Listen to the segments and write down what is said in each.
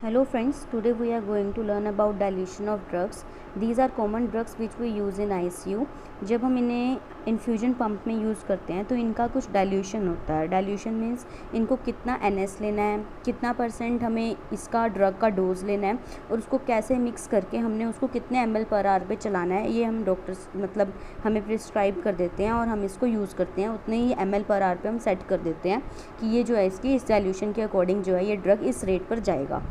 Hello friends, today we are going to learn about dilution of drugs. These are common drugs which we use in ICU. जब हम इन्हें infusion pump में use करते हैं तो इनका कुछ डाइल्यूशन होता है. डाइल्यूशन मीन्स इनको कितना NS लेना है, कितना % हमें इसका ड्रग का डोज लेना है और उसको कैसे मिक्स करके हमने उसको कितने ml पर आवर पे चलाना है, ये हम डॉक्टर्स मतलब हमें प्रिस्क्राइब कर देते हैं और हम इसको यूज़ करते हैं. उतने ही ml पर आवर पे हम सेट कर देते हैं कि ये जो है इसकी इस डाइल्यूशन के अकॉर्डिंग जो है ये ड्रग इस रेट पर जाएगा.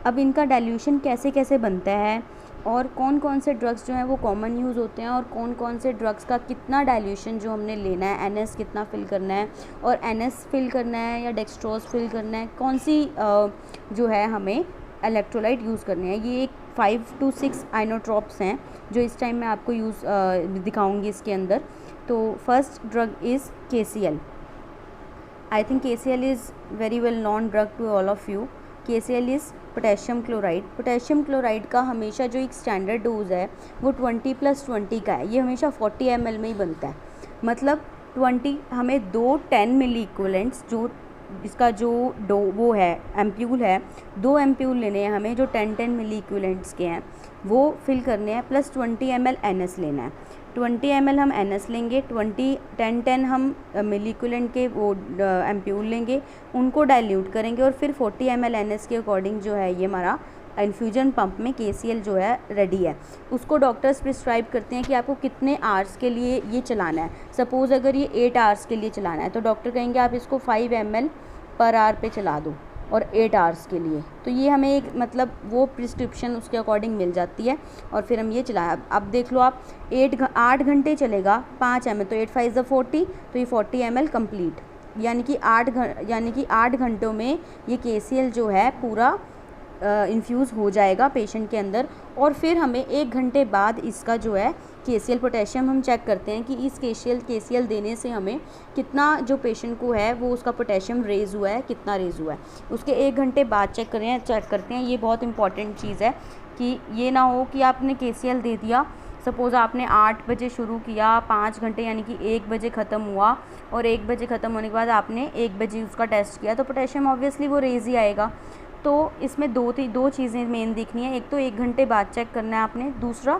अब इनका डाइल्यूशन कैसे कैसे बनता है और कौन कौन से ड्रग्स जो हैं वो कॉमन यूज़ होते हैं और कौन कौन से ड्रग्स का कितना डाइल्यूशन जो हमने लेना है, NS कितना फिल करना है और NS फिल करना है या डेक्सट्रोज फिल करना है, कौन सी जो है हमें इलेक्ट्रोलाइट यूज़ करने हैं. ये एक 5 to 6 आइनोट्रॉप्स हैं जो इस टाइम मैं आपको दिखाऊंगी इसके अंदर. तो first drug is KCl. I think KCl is very well known drug to all of you. KCl is potassium chloride. Potassium chloride का हमेशा जो एक स्टैंडर्ड डोज है वो 20+20 का है. ये हमेशा 40 ml में ही बनता है. मतलब 20 हमें 2 10 मिली इक्विवेलेंट्स जो इसका जो वो है एम्प्यूल है, 2 एम्प्यूल लेने हैं हमें जो 10 मिली इक्विवेलेंट्स के हैं वो फिल करने हैं, प्लस 20 ml NS लेना है. 20 ml हम NS लेंगे, 10 हम मिली इक्विवेलेंट के वो एम्प्यूल लेंगे, उनको डाइल्यूट करेंगे और फिर 40 ml NS के अकॉर्डिंग जो है ये हमारा इन्फ्यूजन पंप में KCl जो है रेडी है. उसको डॉक्टर्स प्रिस्क्राइब करते हैं कि आपको कितने आवर्स के लिए ये चलाना है. सपोज़ अगर ये 8 आवर्स के लिए चलाना है तो डॉक्टर कहेंगे आप इसको 5 ml पर आवर पे चला दो और 8 आवर्स के लिए. तो ये हमें एक मतलब वो प्रिस्क्रिप्शन उसके अकॉर्डिंग मिल जाती है और फिर हम ये चलाएं. अब देख लो आप 8 घंटे चलेगा 5 ml तो 8 5 = 40, तो ये 40 ml कंप्लीट. यानी कि 8 घंटों में ये KCl जो है पूरा इन्फ्यूज़ हो जाएगा पेशेंट के अंदर. और फिर हमें 1 घंटे बाद इसका जो है KCl पोटेशियम हम चेक करते हैं कि इस KCl देने से हमें कितना जो पेशेंट को है वो उसका पोटेशियम रेज़ हुआ है, कितना रेज़ हुआ है. उसके 1 घंटे बाद चेक करते हैं. ये बहुत इंपॉर्टेंट चीज़ है कि ये ना हो कि आपने KCl दे दिया, सपोज़ आपने 8 बजे शुरू किया, 5 घंटे यानी कि 1 बजे ख़त्म हुआ और 1 बजे ख़त्म होने के बाद आपने 1 बजे उसका टेस्ट किया तो पोटेशियम ऑब्वियसली वो रेज़ ही आएगा. तो इसमें दो चीज़ें मेन देखनी है. एक तो 1 घंटे बाद चेक करना है आपने. दूसरा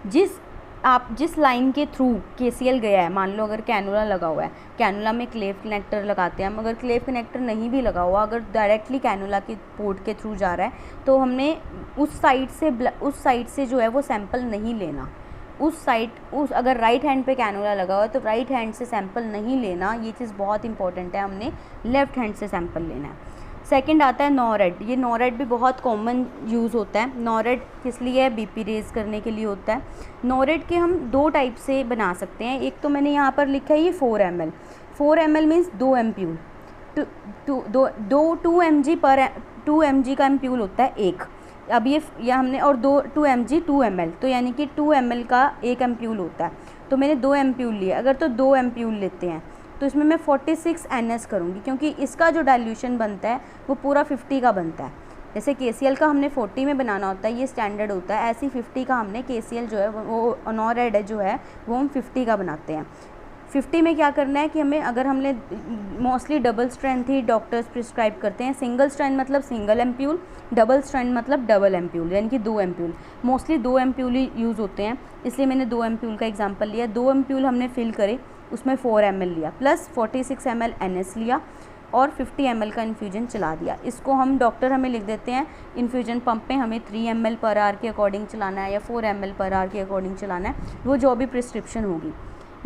जिस लाइन के थ्रू KCl गया है, मान लो अगर कैनुला लगा हुआ है, कैनुला में क्लेव कनेक्टर लगाते हैं हम. अगर क्लेव कनेक्टर नहीं भी लगा हुआ, अगर डायरेक्टली कैनुला के पोर्ट के थ्रू जा रहा है तो हमने उस साइड से जो है वो सैंपल नहीं लेना. अगर राइट हैंड पे कैनुला लगा हुआ है तो राइट हैंड से सैंपल नहीं लेना. ये चीज़ बहुत इंपॉर्टेंट है, हमने लेफ़्ट हैंड से सैंपल लेना है. सेकंड आता है नॉरेड. ये नॉरेड भी बहुत कॉमन यूज़ होता है. नॉरेड किस लिए है? BP रेज़ करने के लिए होता है. नॉरेड के हम 2 टाइप से बना सकते हैं. एक तो मैंने यहाँ पर लिखा है ये 4 ml. 4 ml means 2 ampoule. 2 mg का एम्प्यूल होता है एक. अब ये हमने और 2 mg 2 ml तो यानी कि 2 ml का एक एम्प्यूल होता है. तो मैंने 2 एम्प्यूल लिए. अगर तो 2 एम्प्यूल लेते हैं तो इसमें मैं 46 NS करूँगी क्योंकि इसका जो डाइल्यूशन बनता है वो पूरा 50 का बनता है. जैसे KCl का हमने 40 में बनाना होता है, ये स्टैंडर्ड होता है. ऐसे 50 का हमने KCl जो है वो नॉरेड जो है वो हम 50 का बनाते हैं. 50 में क्या करना है कि अगर हमने मोस्टली डबल स्ट्रेंथ ही डॉक्टर्स प्रिस्क्राइब करते हैं. सिंगल स्ट्रेंथ मतलब सिंगल एम्प्यूल, डबल स्ट्रेंथ मतलब डबल एम्प्यूल यानी कि 2 एम्प्यूल. मोस्टली 2 एम्प्यूल ही यूज़ होते हैं, इसलिए मैंने 2 एम्प्यूल का एग्जांपल लिया. 2 एम्प्यूल हमने फिल करे, उसमें 4 ml लिया, प्लस 46 ml NS लिया और 50 ml का इन्फ्यूजन चला दिया. इसको हम डॉक्टर हमें लिख देते हैं इन्फ्यूजन पंप में हमें 3 ml पर आवर के अकॉर्डिंग चलाना है या 4 ml पर आवर के अकॉर्डिंग चलाना है, वो जो भी प्रिस्क्रिप्शन होगी.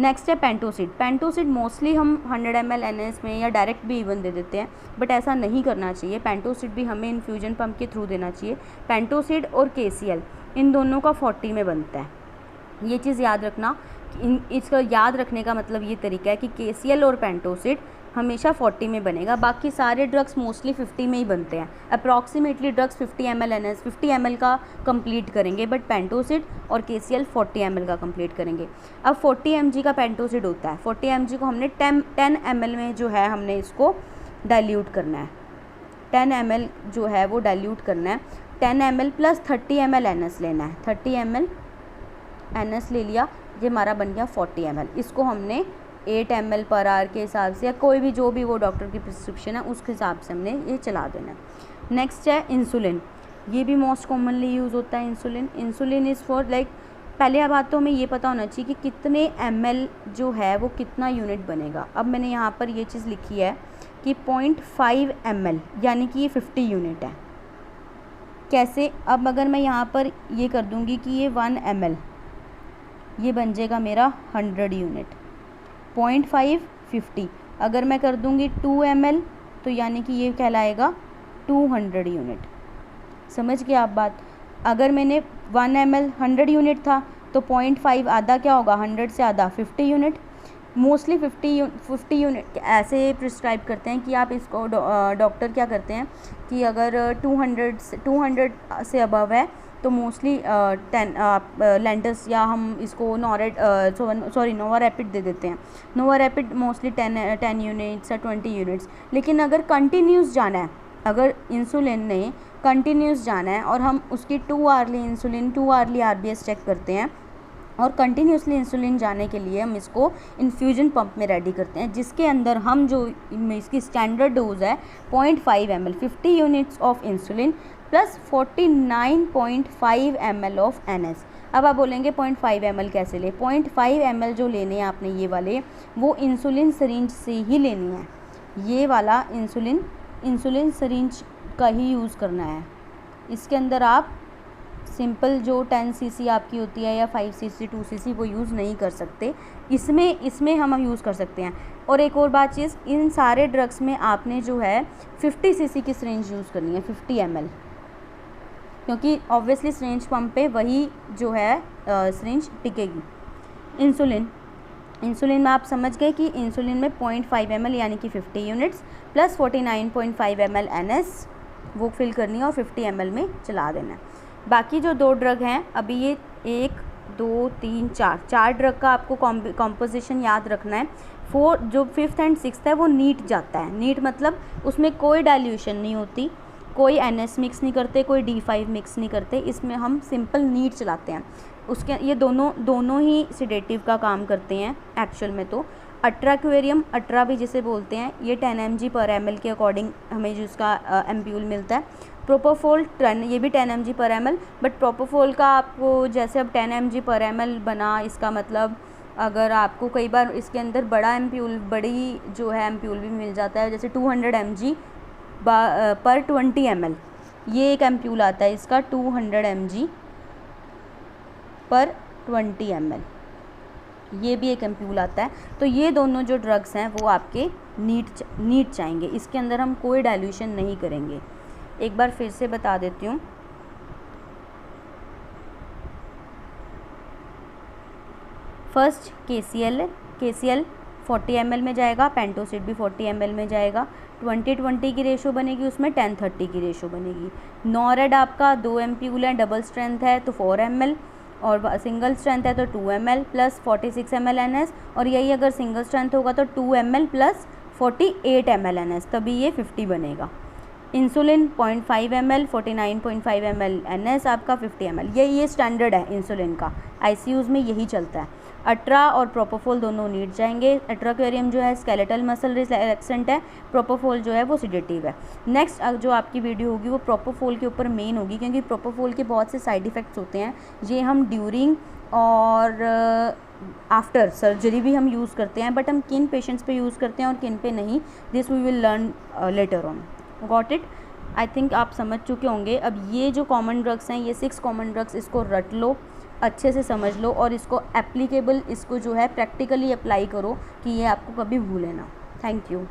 नेक्स्ट है पेंटोसिड. पेंटोसिड मोस्टली हम 100 ml NS में या डायरेक्ट भी इवन दे देते हैं, बट ऐसा नहीं करना चाहिए. पेंटोसिड भी हमें इन्फ्यूजन पंप के थ्रू देना चाहिए. पेंटोसिड और KCl इन दोनों का 40 में बनता है. ये चीज़ याद रखना. इसका याद रखने का मतलब ये तरीका है कि KCl और पेंटोसिड हमेशा 40 में बनेगा. बाकी सारे ड्रग्स मोस्टली 50 में ही बनते हैं. Approximately drugs 50 ml NS 50 ml का कंप्लीट करेंगे, बट पेंटोसिड और KCl 40 ml का कंप्लीट करेंगे. अब 40 mg का पेंटोसिड होता है. 40 mg को हमने 10 ml में जो है हमने इसको डाइल्यूट करना है. 10 ml जो है वो डाइल्यूट करना है. 10 ml प्लस 30 ml NS लेना है. 30 ml NS ले लिया, ये हमारा बन गया 40 ml. इसको हमने 8 ml पर आवर के हिसाब से या कोई भी जो भी वो डॉक्टर की प्रिस्क्रिप्शन है उसके हिसाब से हमने ये चला देना है. नेक्स्ट है इंसुलिन, ये भी मोस्ट कॉमनली यूज़ होता है insulin. Insulin is for like, पहले बात तो हमें ये पता होना चाहिए कि कितने ml जो है वो कितना यूनिट बनेगा। अब मैंने यहाँ पर ये चीज़ लिखी है कि 0.5 ml यानी कि ये 50 यूनिट है। कैसे, अब अगर मैं यहाँ पर ये कर दूँगी कि ये 1 ml, ये बन जाएगा मेरा 100 यूनिट। 0.5 50, अगर मैं कर दूँगी 2 ml तो यानी कि ये कहलाएगा 200 यूनिट। समझ गए आप बात। अगर मैंने 1 ml 100 यूनिट था तो 0.5 आधा क्या होगा, 100 से आधा 50 यूनिट। मोस्टली 50 यूनिट ऐसे प्रिस्क्राइब करते हैं कि आप इसको डॉक्टर क्या करते हैं कि अगर 200 से अबव है तो मोस्टली 10 लेंटस या हम इसको नोवा रैपिड दे देते हैं। नोवा रैपिड मोस्टली 10 यूनिट्स या 20 यूनिट्स। लेकिन अगर कंटिन्यूस जाना है, अगर इंसुलिन ने कंटिन्यूस जाना है और हम उसकी 2 hourly insulin 2 hourly RBS check करते हैं और कंटिन्यूसली इंसुलिन जाने के लिए हम इसको इन्फ्यूजन पंप में रेडी करते हैं, जिसके अंदर हम जो इसकी स्टैंडर्ड डोज है 0.5 ml 50 units of insulin plus 49.5 ml of NS। अब आप बोलेंगे 0.5 ml कैसे ले, 0.5 ml जो लेने हैं आपने ये वाले, वो इंसुलिन सिरिंज से ही लेनी है। ये वाला इंसुलिन सिरिंज का ही यूज़ करना है। इसके अंदर आप सिंपल जो 10 cc आपकी होती है या 5 cc 2 cc वो यूज़ नहीं कर सकते। इसमें हम यूज़ कर सकते हैं। और एक और बात चीज़, इन सारे ड्रग्स में आपने जो है 50 cc की सिरिंज यूज़ करनी है, 50 ml, क्योंकि ऑब्वियसली सिरिंज पंप पे वही जो है सिरिंज टिकेगी। इंसुलिन में आप समझ गए कि इंसुलिन में 0.5 ml यानी कि 50 यूनिट्स प्लस 49.5 ml NS वो फिल करनी है और 50 ml में चला देना है। बाकी जो 2 ड्रग हैं अभी, ये 1 2 3 4 ड्रग का आपको कॉम्पोजिशन याद रखना है। 4 जो 5th एंड 6th है वो नीट जाता है। नीट मतलब उसमें कोई डाइल्यूशन नहीं होती, कोई NS मिक्स नहीं करते, कोई D5 मिक्स नहीं करते, इसमें हम सिंपल नीट चलाते हैं। उसके ये दोनों ही सिडेटिव का काम करते हैं एक्चुअल में। तो अट्राक्वेरियम, अट्रा भी जिसे बोलते हैं, ये 10 mg पर ml के अकॉर्डिंग हमें जो इसका एम्प्यूल मिलता है। प्रोपोफोल 10, ये भी 10 mg पर ml, बट प्रोपोफोल का आपको जैसे अब 10 mg पर ml बना, इसका मतलब अगर आपको कई बार इसके अंदर बड़ी जो है एम्प्यूल भी मिल जाता है, जैसे 200 mg पर 20 ml, ये एक एम्प्यूल आता है इसका 200 mg पर 20 ml, ये भी एक एम्प्यूल आता है। तो ये दोनों जो ड्रग्स हैं वो आपके नीट जाएंगे, इसके अंदर हम कोई डाइल्यूशन नहीं करेंगे। एक बार फिर से बता देती हूँ। फर्स्ट KCL 40 ml में जाएगा, पेंटोसिड भी 40 ml में जाएगा। 20-20 की रेशो बनेगी, उसमें 10-30 की रेशो बनेगी। नॉरेड आपका 2 एम्प्यूल है, डबल स्ट्रेंथ है तो 4 ml, और सिंगल स्ट्रेंथ है तो 2 ml प्लस 46 ml NS, और यही अगर सिंगल स्ट्रेंथ होगा तो 2 ml प्लस 48 ml NS, तभी ये 50 बनेगा। इंसुलिन 0.5 ml 49.5 ml NS आपका 50 ml, ये स्टैंडर्ड है इंसुलिन का, ICUs में यही चलता है। अट्रा और प्रोपोफोल दोनों नीट जाएंगे। अट्राक्वेरियम जो है स्केलेटल मसल रिलैक्सेंट है, प्रोपोफोल जो है वो सिडेटिव है। नेक्स्ट जो आपकी वीडियो होगी वो प्रोपोफोल के ऊपर मेन होगी, क्योंकि प्रोपोफोल के बहुत से साइड इफ़ेक्ट्स होते हैं। ये हम ड्यूरिंग और आफ्टर सर्जरी भी हम यूज़ करते हैं, बट हम किन पेशेंट्स पे यूज़ करते हैं और किन पे नहीं, this we will learn later on. Got it? I think आप समझ चुके होंगे। अब ये जो कॉमन ड्रग्स हैं, ये 6 कॉमन ड्रग्स, इसको रट लो, अच्छे से समझ लो और इसको एप्लीकेबल, इसको जो है प्रैक्टिकली अप्लाई करो कि ये आपको कभी भूले ना। Thank you.